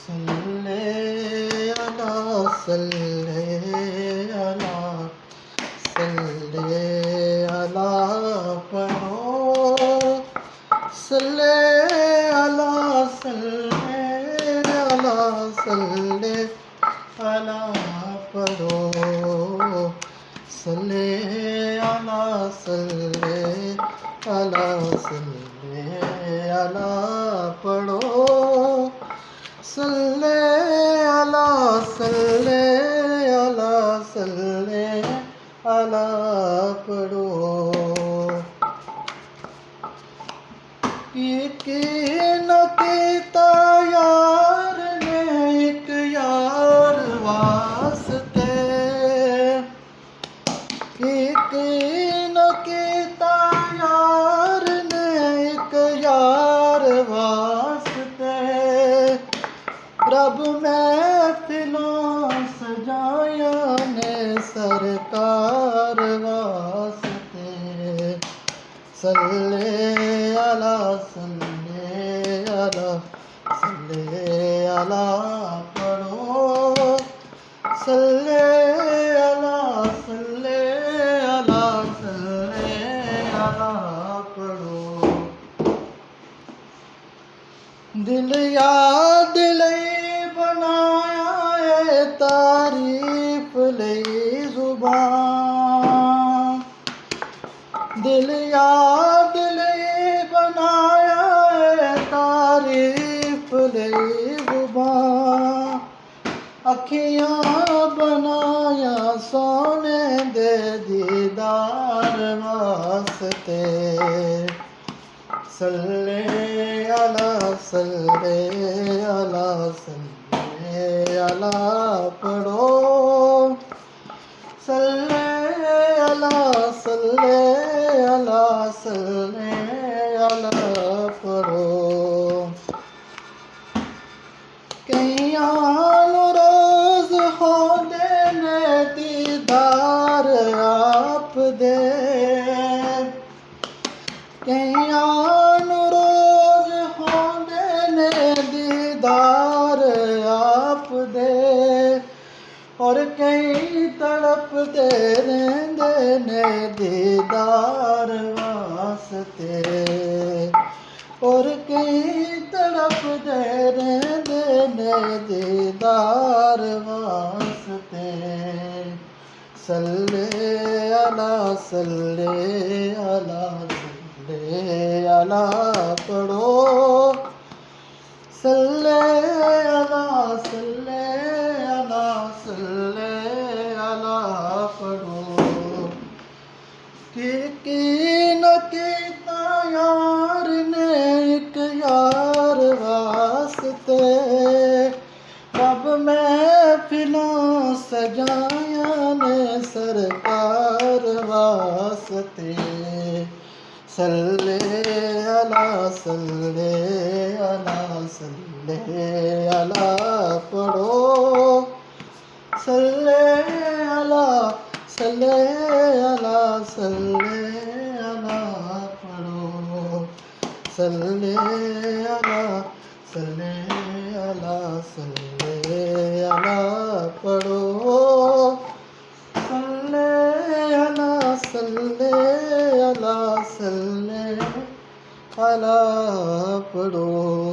सल्ले अला सल्ले अला सल्ले अला पढ़ो सल्ले अला सल्ले अला सल्ले अला पढ़ो सल्ले अला सल्ले अला सल्ले अला पढ़ो सल्ले अला सल्ले अला सल्ले अला पढ़ो। एक न कीता यार ने एक यार वास्ते एक न कीता यार ने एक यार वास्ते रब महफिलों सजाया ने सरकार वास्ते सल्ले अला सल्ले अला सल्ले अला पढ़ो सल्ले अला सल्ले अला सल्ले अला पढ़ो। दिल याद लई बनाया है तारीफ लई जुबान दिल याद लई बनाया है तारीफ लई जुबान अखियां बनाया सोने दे दीदार वास्ते सल्ले अला सल्ले अला सल्ले अला पढ़ो सल्ले अला सल्ले अला सल्ले अला पढ़ो। कईयां रोज होंदे ने दीदार आप दे कईयां रोज होंदे ने दीदार आप दे और कई तड़पदे रहिंदे ने दीदार वास्ते और कई तड़पदे रहिंदे ने दीदार वास्ते सल्ले अला सल्ले अला सल्ले अला पढ़ो सल्ले अला सल्ले अला सल्ले अला पढ़ो। की न कीता यार ने एक यार वास्ते रब महफिलों सजाया ने सरकार वास्ते सल्ले अला सल्ले अला सल्ले अला पढ़ो सल्ले अला सल्ले अला सल्ले अला पढ़ो सल्ले अला सल्ले अला सल्ले अला पढ़ो सल्ले अला सल्ले अला सल्ले अला पढ़ो।